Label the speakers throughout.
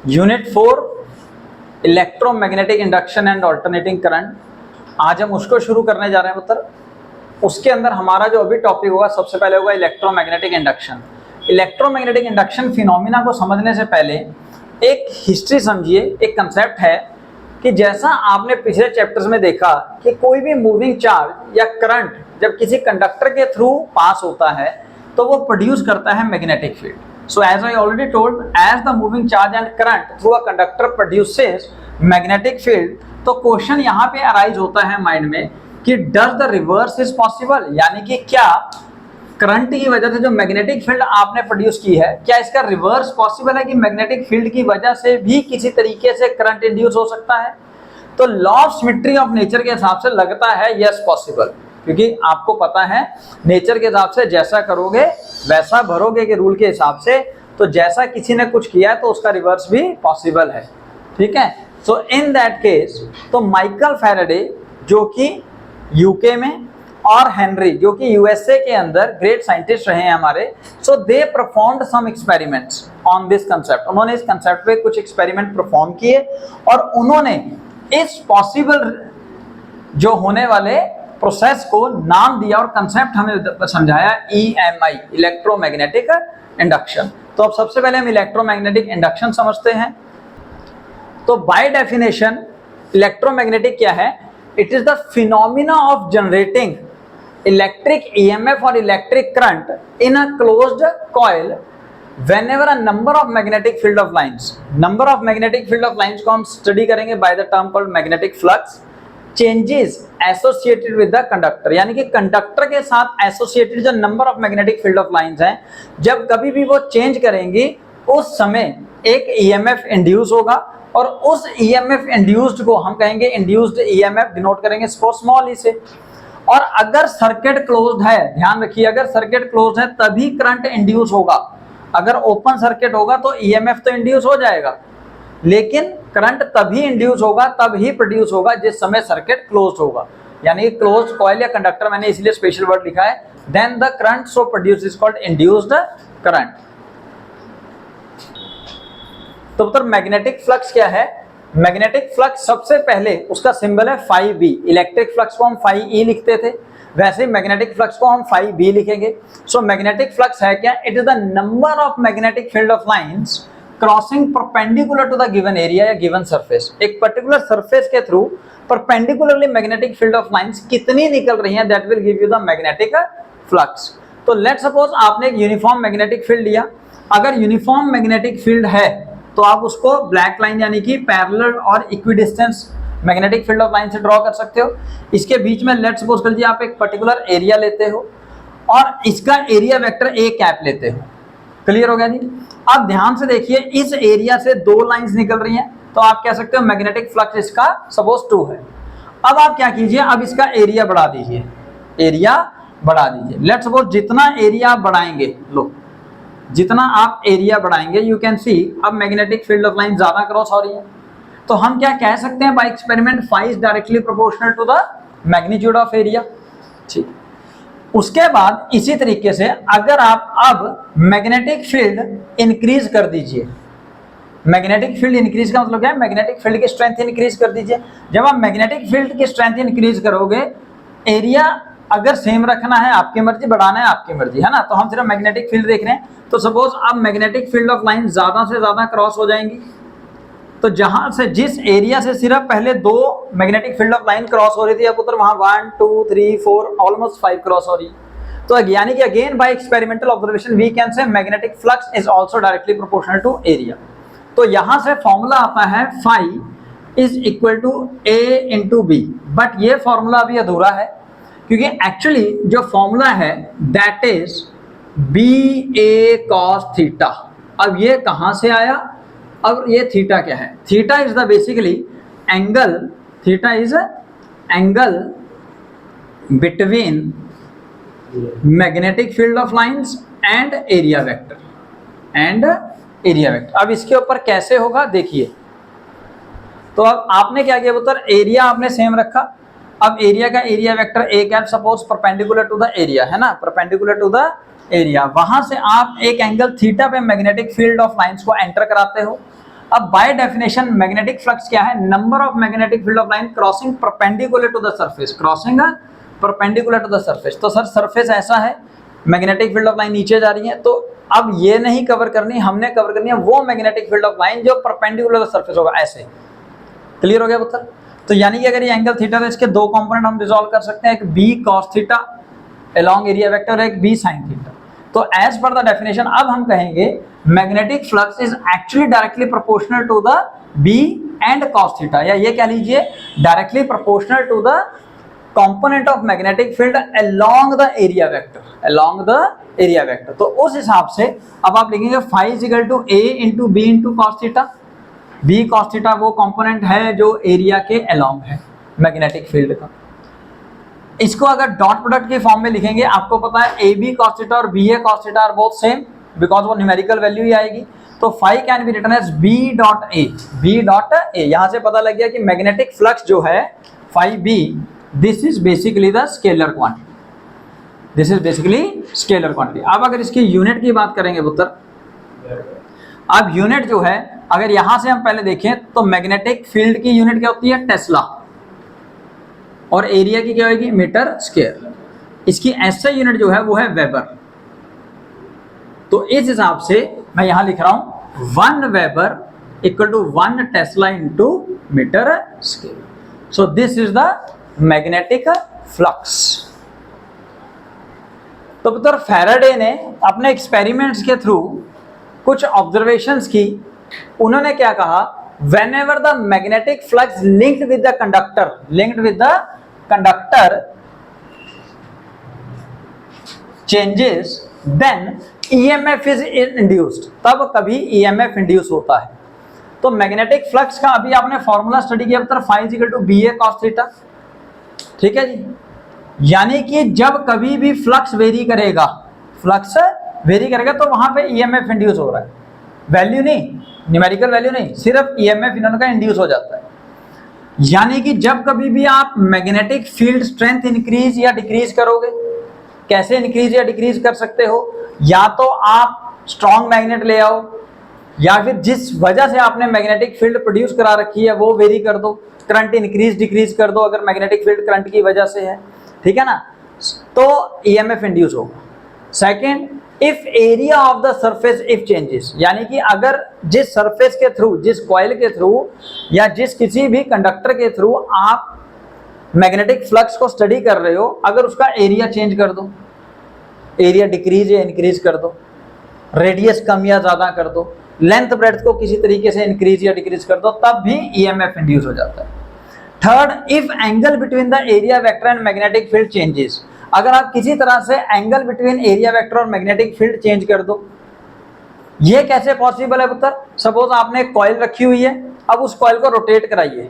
Speaker 1: Unit 4 electromagnetic induction and alternating current. आज हम उसको शुरू करने जा रहे हैं पुत्र। उसके अंदर हमारा जो अभी टॉपिक होगा सबसे पहले होगा electromagnetic induction. Electromagnetic induction phenomena को समझने से पहले एक हिस्ट्री समझिए। एक कंसेप्ट है कि जैसा आपने पिछले चैप्टर्स में देखा कि कोई भी मूविंग चार्ज या करंट जब किसी कंडक्टर के थ्रू पास होता है तो वो प्रोड्यूस करता है magnetic field. So as I already told, as the moving charge and current through a conductor produces magnetic field, तो क्वेश्चन यहाँ पे अराइज होता है माइंड में कि does the reverse is possible, यानी कि क्या करंट की वजह से जो मैग्नेटिक फील्ड आपने प्रोड्यूस की है क्या इसका रिवर्स पॉसिबल है कि मैग्नेटिक फील्ड की वजह से भी किसी तरीके से करंट इंड्यूस हो सकता है। तो law of symmetry of nature के हिसाब से लगता है यस पॉसिबल, क्योंकि आपको पता है नेचर के हिसाब से जैसा करोगे वैसा भरोगे के रूल के हिसाब से, तो जैसा किसी ने कुछ किया है तो उसका रिवर्स भी पॉसिबल है। ठीक है, सो इन दैट केस तो माइकल फैराडे जो कि यूके में और हेनरी जो कि यूएसए के अंदर ग्रेट साइंटिस्ट रहे हैं हमारे, so they performed some experiments on this concept. उन्होंने इस कंसेप्ट पे कुछ एक्सपेरिमेंट परफॉर्म किए और उन्होंने इस पॉसिबल जो होने वाले प्रोसेस को नाम दिया और कंसेप्ट हमें समझाया EMI, इलेक्ट्रोमैग्नेटिक इंडक्शन। तो अब सबसे पहले हम इलेक्ट्रोमैग्नेटिक इंडक्शन समझते हैं। तो बाय डेफिनेशन इलेक्ट्रोमैग्नेटिक क्या है? It is the phenomena of generating electric EMF और electric current in a closed coil whenever a number of magnetic field of lines, number of magnetic field of lines को हम study करेंगे by the term called magnetic flux, changes associated with the conductor, यानी कि conductor के साथ associated जो number of magnetic field of lines हैं जब कभी भी वो चेंज करेंगी उस समय एक EMF इंड्यूस होगा और उस EMF इंड्यूस्ड को हम कहेंगे इंड्यूस्ड EMF, डिनोट करेंगे स्मॉल ई से। और अगर सर्किट क्लोज्ड है, ध्यान रखिए, अगर सर्किट क्लोज्ड है तभी करंट इंड्यूस होगा। अगर ओपन सर्किट होगा तो EMF तो इंड्यूस हो जाएगा, लेकिन करंट तभी इंड्यूस होगा, तब ही प्रोड्यूस होगा जिस समय सर्किट क्लोज्ड होगा। यानी क्लोज्ड कॉइल या कंडक्टर, मैंने इसलिए स्पेशल वर्ड लिखा है, then the current so produce is called induced current. तो उत्तर मैग्नेटिक फ्लक्स क्या है? मैग्नेटिक फ्लक्स सबसे पहले उसका सिंबल है phi b। इलेक्ट्रिक फ्लक्स को हम phi e लिखते थे, वैसे मैग्नेटिक फ्लक्स को हम phi b लिखेंगे। सो मैग्नेटिक फ्लक्स है क्या? It is the number of magnetic field of lines crossing perpendicular to the given area या गिवन सरफेस। एक पर्टिकुलर सरफेस के through perpendicularly magnetic field of lines कितनी निकल रही हैं, that will give you the magnetic flux. तो let suppose आपने एक यूनिफॉर्म मैग्नेटिक फील्ड लिया। अगर यूनिफॉर्म मैग्नेटिक फील्ड है तो आप उसको ब्लैक लाइन यानी कि पैरेलल और equidistance magnetic field of line से ड्रॉ कर सकते हो। इसके बीच में लेट सपोज कर लीजिए आप एक पर्टिकुलर एरिया लेते हो और इसका एरिया वेक्टर A कैप लेते हो। क्लियर हो गया जी? अब ध्यान से देखिए, इस एरिया से दो लाइंस निकल रही हैं तो आप कह सकते हो मैग्नेटिक फ्लक्स इसका सपोज 2 है। अब आप क्या कीजिए, अब इसका एरिया बढ़ा दीजिए, एरिया बढ़ा दीजिए। लेट्स सपोज जितना एरिया आप बढ़ाएंगे, लो जितना आप एरिया बढ़ाएंगे यू कैन सी अब मैग्नेटिक फील्ड ऑफ लाइन ज्यादा क्रॉस हो रही है। तो हम क्या कह सकते हैं by experiment phi is directly proportional to the magnitude of area. ठीक, उसके बाद इसी तरीके से अगर आप अब मैग्नेटिक फील्ड इंक्रीज कर दीजिए, मैग्नेटिक फील्ड इंक्रीज का मतलब क्या है? मैग्नेटिक फील्ड की स्ट्रेंथ इंक्रीज कर दीजिए। जब आप मैग्नेटिक फील्ड की स्ट्रेंथ इंक्रीज करोगे, एरिया अगर सेम रखना है आपकी मर्जी, बढ़ाना है आपकी मर्जी, है ना। तो हम सिर्फ मैग्नेटिक फील्ड देख रहे हैं। तो सपोज अब मैग्नेटिक फील्ड ऑफ लाइन ज्यादा से ज्यादा क्रॉस हो जाएंगी, तो जहां से जिस एरिया से सिर्फ पहले 2 magnetic field of line cross हो रही थी, अब उधर वहां 1 2 3 4 ऑलमोस्ट 5 क्रॉस हो रही है। तो यानी कि again by experimental observation we can say magnetic flux is also directly proportional to area. तो यहां से फॉर्मूला आता है phi is equal to A into B, but ये फॉर्मूला अभी अधूरा है क्योंकि एक्चुअली जो फॉर्मूला है that is BA cos theta. अब ये कहां से आया? अब ये थीटा क्या है? Theta is the basically angle, theta is angle between magnetic field of lines and area vector, and area vector. अब इसके ऊपर कैसे होगा देखिए। तो अब आपने क्या किया पुत्र, एरिया आपने सेम रखा। अब एरिया का area vector A cap suppose perpendicular to the area, है ना, परपेंडिकुलर टू द एरिया। वहां से आप एक एंगल थीटा पे मैग्नेटिक फील्ड ऑफ लाइंस को एंटर कराते हो। अब बाय डेफिनेशन मैग्नेटिक फ्लक्स क्या है? Number of magnetic field of line crossing perpendicular to the surface, crossing perpendicular to the surface. तो सर सरफेस ऐसा है, मैग्नेटिक फील्ड ऑफ लाइन नीचे जा रही है, तो अब ये नहीं कवर करनी, हमने कवर करनी है वो मैग्नेटिक फील्ड ऑफ लाइन जो परपेंडिकुलर सरफेस होगा, ऐसे। क्लियर हो गया पुत्र? तो यानी कि अगर ये एंगल थीटा, तो इसके दो कंपोनेंट हम रिजॉल्व कर सकते हैं, एक B cos theta along area vector, एक बी साइन थीटा। तो एज पर द डेफिनेशन अब हम कहेंगे magnetic flux is actually directly proportional to the B and cos theta, या ये कह लीजिए directly proportional to the component of magnetic field along the area vector, along the area vector. तो उस हिसाब से अब आप लिखेंगे phi is equal to A into B into cos theta. B cos theta वो कंपोनेंट है जो एरिया के अलोंग है मैग्नेटिक फील्ड का। इसको अगर डॉट प्रोडक्ट के फॉर्म में लिखेंगे, आपको पता है ए बी कॉस थीटा और B A cos theta are both same, because वो न्यूमेरिकल वैल्यू ही आएगी। तो phi can be written as B dot A, B dot A. यहां से पता लग गया कि मैग्नेटिक फ्लक्स जो है phi B, this is basically the scalar quantity, this is basically scalar quantity. अब अगर इसकी यूनिट की बात करेंगे पुत्र, अब यूनिट जो है अगर यहां से हम पहले देखें तो मैग्नेटिक फील्ड की यूनिट क्या होती है? टेस्ला, और एरिया की क्या होगी? Metre square. इसकी एसआई यूनिट जो है वो है वेबर। तो इस हिसाब से मैं यहां लिख रहा हूं 1 weber equal to 1 tesla into metre square. So this is the magnetic flux. तो पुत्र फैराडे ने अपने एक्सपेरिमेंट्स के थ्रू कुछ ऑब्जर्वेशंस की। उन्होंने क्या कहा? whenever the magnetic flux linked with the conductor changes, then EMF is induced, तब कभी EMF इंड्यूस होता है। तो मैग्नेटिक फ्लक्स का अभी आपने फॉर्मूला स्टडी किया पुत्र, phi is equal to B A cos theta, ठीक है जी। यानी कि जब कभी भी फ्लक्स वेरी करेगा, फ्लक्स वेरी करेगा तो वहां पे EMF इंड्यूस हो रहा है, वैल्यू नहीं, न्यूमेरिकल वैल्यू नहीं, सिर्फ EMF इन्होंने का इंड्यूस हो जाता है। यानी कि जब कभी भी आप मैग्नेटिक फील्ड स्ट्रेंथ इंक्रीज या डिक्रीज करोगे, कैसे इंक्रीज या डिक्रीज कर सकते हो? या तो आप स्ट्रॉन्ग मैग्नेट ले आओ, या फिर जिस वजह से आपने मैग्नेटिक फील्ड प्रोड्यूस करा रखी है वो वेरी कर दो, करंट इंक्रीज डिक्रीज कर दो अगर मैग्नेटिक फील्ड करंट की वजह से है, ठीक है ना, तो EMF इंड्यूस होगा। Second, if area of the surface if changes, यानी कि अगर जिस सरफेस के थ्रू, जिस कॉइल के थ्रू या जिस किसी भी कंडक्टर के थ्रू आप मैग्नेटिक फ्लक्स को स्टडी कर रहे हो, अगर उसका एरिया चेंज कर दो, एरिया डिक्रीज या इंक्रीज कर दो, रेडियस कम या ज्यादा कर दो, लेंथ ब्रेड्थ को किसी तरीके से इंक्रीज या डिक्रीज कर दो, तब भी EMF इंड्यूस हो जाता है। Third, if angle between the area vector and magnetic field changes, अगर आप किसी तरह से एंगल बिटवीन एरिया वेक्टर और मैग्नेटिक फील्ड चेंज कर दो। ये कैसे पॉसिबल है पुत्र? सपोज आपने एक कॉइल रखी हुई है, अब उस कॉइल को रोटेट कराइए।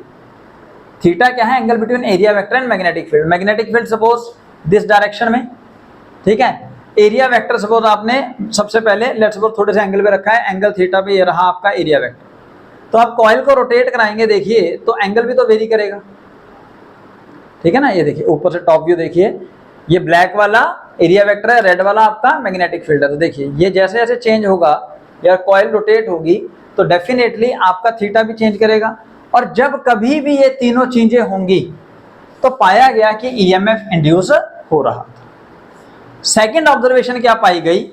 Speaker 1: थीटा क्या है? Angle between area vector and magnetic field. Magnetic field suppose this direction में, ठीक है। एरिया वेक्टर सपोज आपने सबसे पहले लेट्स सपोज थोड़े से एंगल पे रखा है, एंगल थीटा पे ये रहा आपका एरिया वेक्टर। तो आप कॉइल को रोटेट कराएंगे, देखिए तो एंगल भी तो वेरी करेगा, ठीक है ना। ये देखिए ऊपर से टॉप व्यू देखिए, ये ब्लैक वाला एरिया वेक्टर है, रेड वाला आपका मैग्नेटिक फील्ड है। तो देखिए ये जैसे जैसे चेंज होगा या कॉइल रोटेट होगी तो डेफिनेटली आपका थीटा भी चेंज करेगा। और जब कभी भी ये तीनों चीजें होंगी तो पाया गया कि EMF इंड्यूस हो रहा था। सेकेंड ऑब्जर्वेशन क्या पाई गई?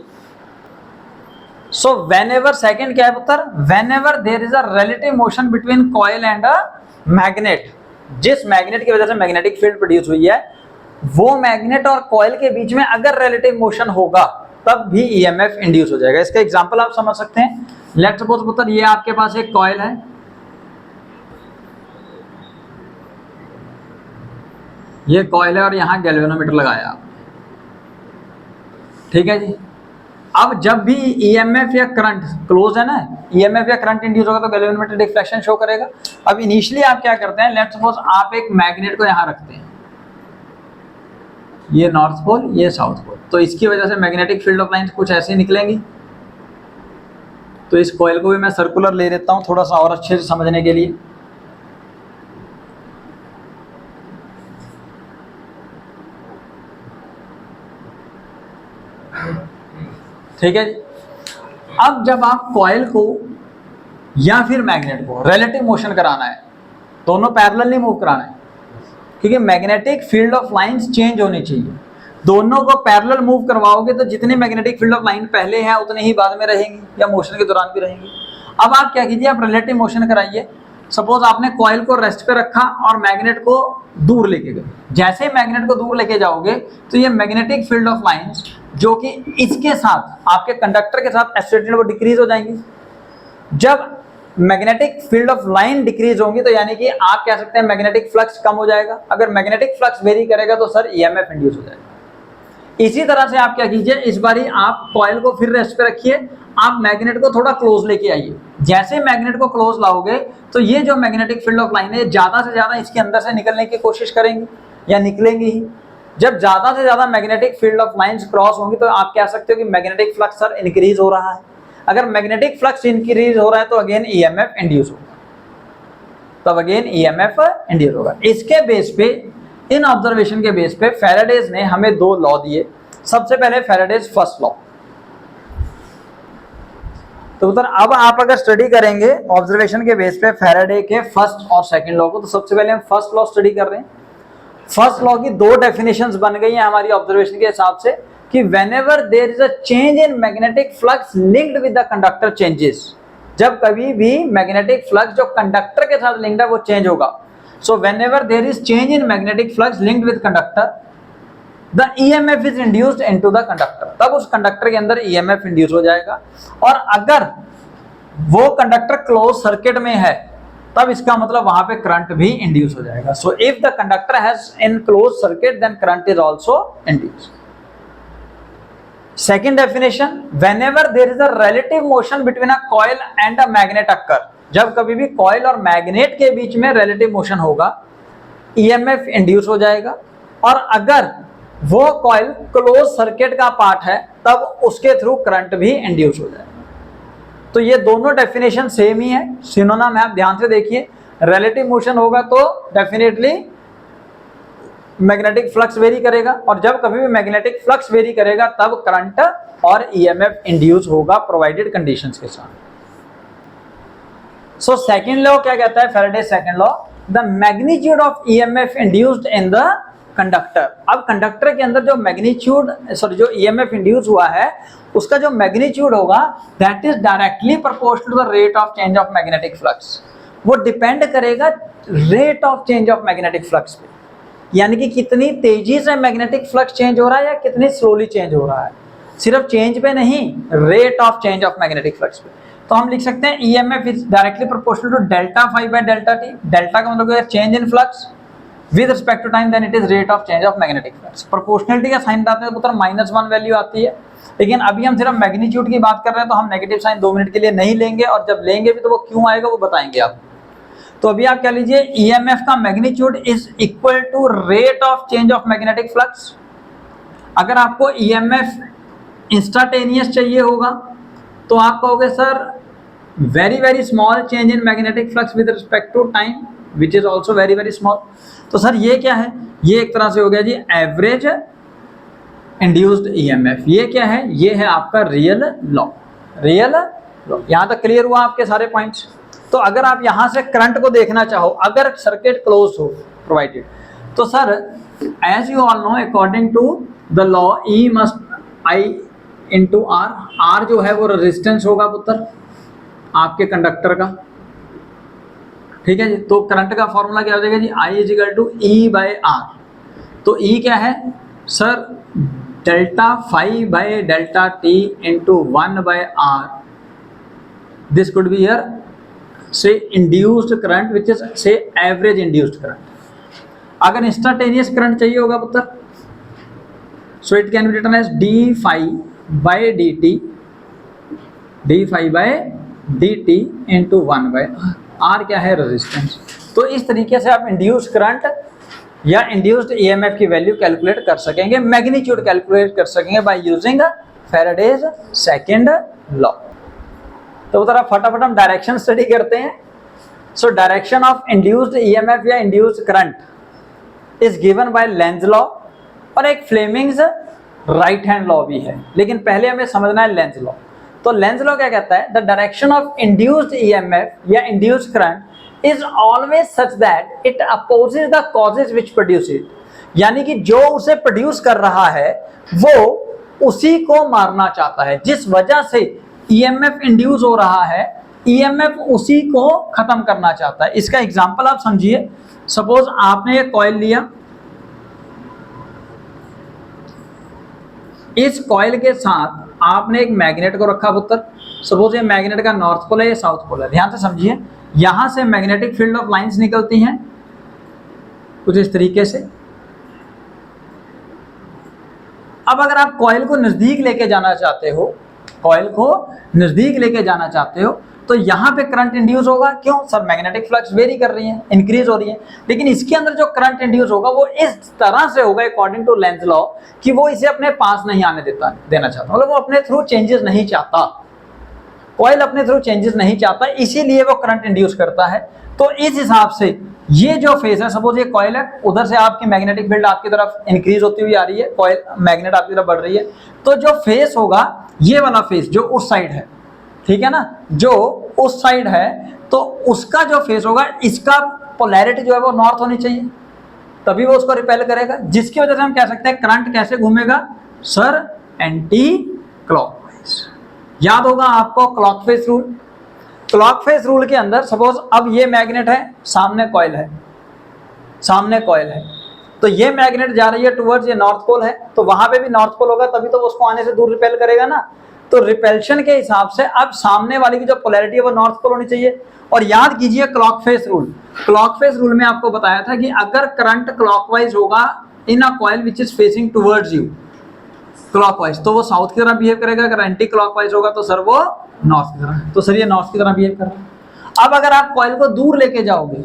Speaker 1: सो व्हेनेवर, सेकेंड क्या है पुत्र? Whenever there is a relative motion between coil and a magnet, जिस मैग्नेट की वजह से मैग्नेटिक फील्ड प्रोड्यूस हुई है, वो मैग्नेट और कॉइल के बीच में अगर रिलेटिव मोशन होगा तब भी EMF इंड्यूस हो जाएगा। इसका एग्जांपल आप समझ सकते हैं। लेट्स सपोज पुत्र ये आपके पास एक कॉइल है, ये कॉइल है और यहां गैल्वेनोमीटर लगाया आप, ठीक है जी। अब जब भी EMF या करंट क्लोज है ना, EMF या करंट इंड्यूस होगा तो गैल्वेनोमीटर डिफ्लेक्शन शो करेगा। अब इनिशियली आप क्या करते हैं? लेट्स सपोज आप एक मैग्नेट को यहां रखते हैं, ये नॉर्थ पोल, ये साउथ पोल, तो इसकी वजह से मैग्नेटिक फील्ड ऑफ लाइंस कुछ ऐसे निकलेंगी। तो इस कॉइल को भी मैं सर्कुलर ले लेता हूं थोड़ा सा और अच्छे से समझने के लिए। ठीक है जी। अब जब आप कॉइल को या फिर मैग्नेट को रिलेटिव मोशन कराना है, दोनों पैरेलल नहीं मूव कराना है, क्योंकि magnetic field of lines change होनी चाहिए। दोनों को पैरेलल मूव करवाओगे तो जितनी मैग्नेटिक फील्ड ऑफ लाइन पहले है उतनी ही बाद में रहेंगी या मोशन के दौरान भी रहेंगी। अब आप क्या कीजिए, आप रिलेटिव मोशन कराइए। सपोज आपने कॉइल को रेस्ट पे रखा और मैग्नेट को दूर लेके गए। जैसे ही मैग्नेट को दूर लेके जाओगे तो ये मैग्नेटिक फील्ड ऑफ लाइंस जो कि इसके साथ आपके कंडक्टर के साथ एसोसिएटेड वो डिक्रीज हो जाएंगी। जब magnetic field of line decrease होंगी तो यानी कि आप कह सकते हैं मैग्नेटिक फ्लक्स कम हो जाएगा। अगर मैग्नेटिक फ्लक्स वेरी करेगा तो सर ईएमएफ इंड्यूस हो जाएगा। इसी तरह से आप क्या कीजिए, इस बारी आप कॉइल को फिर रेस्ट पे रखिए, आप मैग्नेट को थोड़ा क्लोज लेके आइए। जैसे मैग्नेट को क्लोज लाओगे तो ये जो मैग्नेटिक फील्ड ऑफ लाइन है ज्यादा से ज्यादा इसके अंदर से निकलने की कोशिश करेंगी या निकलेंगी ही। जब ज्यादा से ज्यादा magnetic field of lines cross होंगी तो आप कह सकते हो कि मैग्नेटिक फ्लक्स सर इंक्रीज हो रहा है। अगर मैग्नेटिक फ्लक्स इंक्रीज हो रहा है तो अगेन ईएमएफ इंड्यूस होगा, तब अगेन ईएमएफ इंड्यूस होगा। इसके बेस पे, इन ऑब्जर्वेशन के बेस पे फैराडेज ने हमें दो लॉ दिए। सबसे पहले फैराडेज फर्स्ट लॉ। तो उधर अब आप अगर स्टडी करेंगे ऑब्जर्वेशन के बेस पे फैराडे के फर्स्ट और सेकंड लॉ को, तो सबसे पहले हम फर्स्ट लॉ स्टडी कर रहे हैं। फर्स्ट लॉ की दो डेफिनेशंस बन गई हैं हमारी ऑब्जर्वेशन के हिसाब से कि whenever there is a change in magnetic flux linked with the conductor changes. जब कभी भी मैग्नेटिक फ्लक्स जो कंडक्टर के साथ लिंक्ड है वो चेंज होगा, so whenever there is change in magnetic flux linked with conductor the EMF is induced into the conductor, तब उस कंडक्टर के अंदर EMF इंड्यूस हो जाएगा। और अगर वो कंडक्टर क्लोज सर्किट में है तब इसका मतलब वहां पे करंट भी इंड्यूस हो जाएगा। So if the conductor has in close circuit then current is also induced. Second definition, whenever there is a relative motion between a coil and a magnet occur. जब कभी भी कॉइल और magnet के बीच में relative motion होगा EMF induce हो जाएगा। और अगर वो कॉइल क्लोज सर्किट का पार्ट है तब उसके थ्रू करंट भी इंड्यूस हो जाएगा। तो ये दोनों डेफिनेशन सेम ही है, सिनोनिम है। आप ध्यान से देखिए, रिलेटिव मोशन होगा तो डेफिनेटली मैग्नेटिक फ्लक्स वेरी करेगा, और जब कभी भी मैग्नेटिक फ्लक्स वेरी करेगा तब करंट और EMF इंड्यूस होगा प्रोवाइडेड कंडीशंस के साथ। सो सेकंड लॉ क्या कहता है, Faraday second law, the magnitude of EMF induced in the conductor. अब कंडक्टर के अंदर जो मैग्नीट्यूड जो EMF इंड्यूस हुआ है उसका जो मैग्नीट्यूड होगा that is directly proportional to the rate of change of magnetic flux. वो डिपेंड करेगा rate of change of magnetic flux पे, यानी कि कितनी तेजी से मैग्नेटिक फ्लक्स चेंज हो रहा है या कितनी स्लोली चेंज हो रहा है। सिर्फ चेंज पे नहीं, rate of change of magnetic flux पे। तो हम लिख सकते हैं EMF is directly proportional to delta phi by delta T. Delta का मतलब change in flux with respect to time, then it is rate of change of magnetic flux। Proportionality का sign आते हैं तो -1 वैल्यू आती है, लेकिन अभी हम सिर्फ मैग्नीट्यूड की बात कर रहे हैं तो हम नेगेटिव साइन 2 मिनट के लिए नहीं लेंगे, और जब लेंगे भी तो वो क्यों आएगा वो बताएंगे आप। तो अभी आप क्या लीजिए, EMF का magnitude is equal to rate of change of magnetic flux. अगर आपको EMF इंस्टाटेनियस चाहिए होगा तो आप कहोगे sir very small change in magnetic flux with respect to time which is also very small. तो सर ये क्या है, ये एक तरह से हो गया जी एवरेज इंड्यूस्ड EMF। ये क्या है, ये है आपका रियल लॉ। रियल लॉ, यहां तक क्लियर हुआ आपके सारे पॉइंट्स। तो अगर आप यहां से करंट को देखना चाहो, अगर सर्किट क्लोज हो प्रोवाइडेड, तो sir as you all know according to the law E must I into R। R जो है वो रेजिस्टेंस होगा पुत्र आपके कंडक्टर का, ठीक है जी। तो करंट का फॉर्मूला क्या हो जाएगा जी, I is equal to E by R। तो E क्या है sir, delta phi by delta T into 1 by R। This could be here say induced current which is say average induced current. अगर instantaneous current चाहिए होगा पुत्र, so it can be written as D phi by D T, D phi by D T into 1 by R क्या है, resistance. तो इस तरीके से आप इंड्यूस्ड करंट या इंड्यूस्ड EMF की वैल्यू कैलकुलेट कर सकेंगे, मैग्नीट्यूड कैलकुलेट कर सकेंगे by using Faraday's second law. तो जरा फटाफट हम डायरेक्शन स्टडी करते हैं। So direction of induced EMF या induced current is given by Lenz law, और एक फ्लेमिंग्स राइट हैंड लॉ भी है, लेकिन पहले हमें समझना है लेंज लॉ। तो लेंज लॉ क्या कहता है, the direction of induced EMF या induced current is always such that it opposes the causes which produce it, यानी कि जो उसे प्रोड्यूस कर रहा है वो उसी को मारना चाहता है, जिस वजह से ईएमएफ इंड्यूस हो रहा है ईएमएफ उसी को खत्म करना चाहता है। इसका एग्जांपल आप समझिए, सपोज आपने एक कॉइल लिया, इस कॉइल के साथ आपने एक मैग्नेट को रखा पुत्र, सपोज ये मैग्नेट का नॉर्थ पोल है, ये साउथ पोल है। ध्यान से समझिए, यहां से मैग्नेटिक फील्ड ऑफ लाइंस निकलती हैं कुछ इस तरीके से। अब अगर आप कॉइल को नजदीक लेके जाना चाहते हो, कॉइल को नजदीक लेके जाना चाहते हो तो यहां पे करंट इंड्यूस होगा। क्यों सर, मैग्नेटिक फ्लक्स वेरी कर रही है, इंक्रीज हो रही है, लेकिन इसके अंदर जो करंट इंड्यूस होगा वो इस तरह से होगा अकॉर्डिंग टू लेंज लॉ कि वो इसे अपने पास नहीं आने देना चाहता, मतलब वो अपने थ्रू चेंजेस नहीं चाहता, कॉइल अपने थ्रू चेंजेस नहीं चाहता, इसीलिए वो करंट इंड्यूस करता है। तो इस हिसाब से ये जो फेस है, सपोज ये कॉइल है, उधर से आपकी मैग्नेटिक फील्ड आपकी तरफ इंक्रीज होती हुई आ रही है, कॉइल मैग्नेट आपकी तरफ बढ़ रही है, तो जो फेस होगा ये वाला फेस जो उस साइड है, ठीक है ना, जो उस साइड है, तो उसका जो फेस होगा इसका पोलैरिटी जो है वो नॉर्थ होनी चाहिए, तभी वो उसको रिपेल करेगा, जिसकी वजह से हम कह सकते हैं करंट कैसे घूमेगा सर, एंटी क्लॉकवाइज। याद होगा आपको clock face rule. Clock face rule के अंदर सपोज अब ये मैग्नेट है, सामने कॉइल है, सामने कॉइल है, तो ये मैग्नेट जा रही है टुवर्ड्स ये नॉर्थ पोल है, तो वहां पे भी नॉर्थ पोल होगा, तभी तो उसको आने से दूर रिपेल करेगा ना। तो रिपेल्शन के हिसाब से अब सामने वाली की जो पोलैरिटी है वो नॉर्थ पोल होनी चाहिए। और याद कीजिए clock face rule, clock face rule में आपको बताया था कि अगर करंट क्लॉकवाइज होगा in a coil which is facing towards you clockwise, तो वो साउथ की तरह बिहेव करेगा, अगर एंटी क्लॉकवाइज होगा तो सर वो नॉर्थ की तरह, तो सर ये नॉर्थ की तरह बिहेव कर रहा है। अब अगर आप कॉइल को दूर लेके जाओगे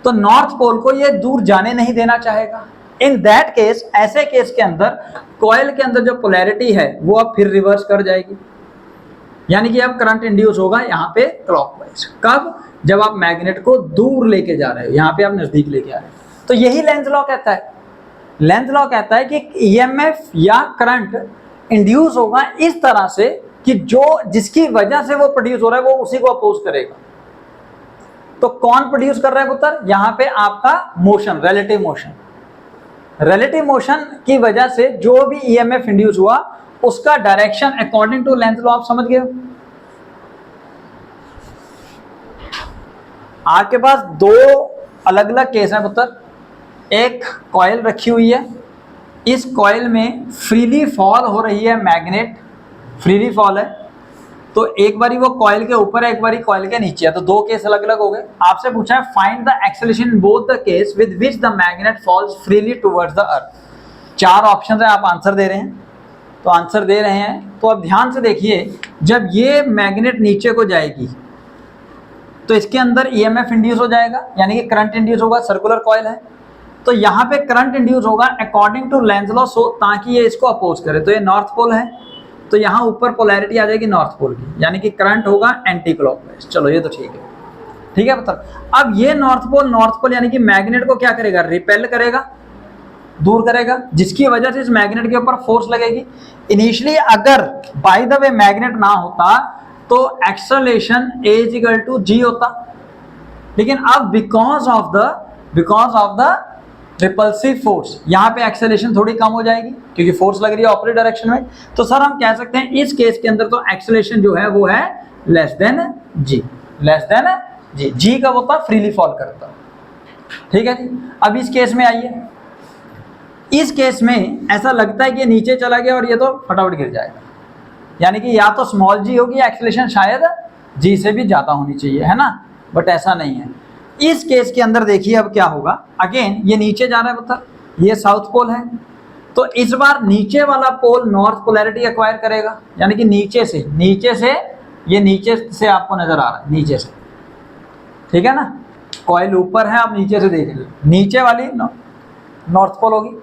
Speaker 1: तो नॉर्थ पोल को ये दूर जाने नहीं देना चाहेगा। इन दैट केस, ऐसे केस के अंदर कॉइल के अंदर जो पोलैरिटी है वो अब फिर रिवर्स कर जाएगी, यानी कि अब करंट इंड्यूस होगा यहाँ पे क्लॉकवाइज। कब? जब आप मैग्नेट को दूर लेके जा रहे हो, यहाँ पे आप नजदीक लेके आ रहे हो। तो यही लेंज लॉ कहता है, लेंज लॉ कहता है कि ईएमएफ या करंट इंड्यूस होगा इस तरह से कि जो जिसकी वजह से वो प्रोड्यूस हो रहा है वो उसी को अपोज करेगा। तो कौन प्रोड्यूस कर रहा है पुत्र? यहाँ पे आपका motion, relative motion, relative motion की वजह से जो भी ईएमएफ इंड्यूस हुआ उसका direction according to Lenz law आप समझ गए हो। आपके पास दो अलग अलग केस हैं पुत्र। एक कॉइल रखी हुई है, इस कॉइल में फ्रीली फॉल हो रही है मैग्नेट, फ्रीली फॉल है, तो एक बारी वो कॉइल के ऊपर है, एक बारी कॉइल के नीचे है, तो दो केस अलग अलग हो गए। आपसे पूछा है find the acceleration in both the case with which the magnet falls freely towards the earth. चार ऑप्शन है, आप आंसर दे रहे हैं, तो आंसर दे रहे हैं तो अब ध्यान से देखिए, जब ये मैग्नेट नीचे को जाएगी तो इसके अंदर ईएमएफ इंड्यूस हो जाएगा, यानी कि करंट इंड्यूस होगा, सर्कुलर कॉइल है, तो यहाँ पे करंट इंड्यूस होगा अकॉर्डिंग टू लेंज लॉ, सो ताकि ये इसको अपोज करे। तो ये नॉर्थ पोल है, तो यहाँ ऊपर पोलैरिटी आ जाएगी नॉर्थ पोल की, यानी कि करंट होगा एंटी क्लॉकवाइज। चलो ये तो ठीक है, ठीक है मतलब। अब ये नॉर्थ पोल यानी कि मैग्नेट को क्या करेगा? रिपेल करेगा, दूर करेगा, जिसकी वजह से इस मैग्नेट के ऊपर फोर्स लगेगी। इनिशियली अगर बाय द वे मैग्नेट ना होता तो एक्सेलरेशन A = G होता, लेकिन अब because of the repulsive force यहाँ पे एक्सेलरेशन थोड़ी कम हो जाएगी क्योंकि फोर्स लग रही है ऑपोजिट डायरेक्शन में। तो सर हम कह सकते हैं इस केस के अंदर तो एक्सेलरेशन जो है वो है less than G, less than G। G का होता फ्रीली फॉल करता, ठीक है जी। अब इस केस में आइए, इस केस में ऐसा लगता है कि ये नीचे चला गया और ये तो फटाफट गिर जाएगा, यानी कि या तो स्मॉल g होगी, एक्सेलरेशन शायद g से भी ज़्यादा होनी चाहिए, है ना, बट ऐसा नहीं है। इस केस के अंदर देखिए अब क्या होगा, अगेन ये नीचे जा रहा है बता, ये साउथ पोल है, तो इस बार नीचे वाला पोल नॉर्थ पोलैरिटी एक्वायर करेगा, यानी कि नीचे से ये नीचे से आपको नजर आ रहा है, नीचे से, ठीक है ना, कॉइल ऊपर है, आप नीचे से देख लीजिए, नीचे वाली नॉर्थ पोल होगी।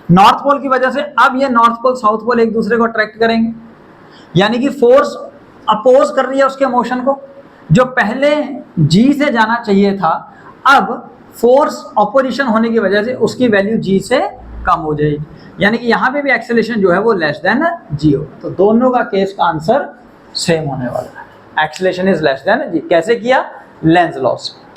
Speaker 1: नॉर्थ पोल की वजह से अब ये नॉर्थ पोल साउथ पोल एक दूसरे को अट्रैक्ट करेंगे, यानी कि फोर्स अपोज कर रही है उसके मोशन को। जो पहले G से जाना चाहिए था, अब फोर्स ऑपोजिशन होने की वजह से उसकी वैल्यू G से कम हो जाएगी, यानी कि यहाँ पे भी एक्सेलरेशन जो है वो लेस देन G होगा। तो दोनों का केस का आंसर सेम होने वाला है, एक्सीलरेशन इज लेस देन जी। कैसे किया? लेंज लॉ से।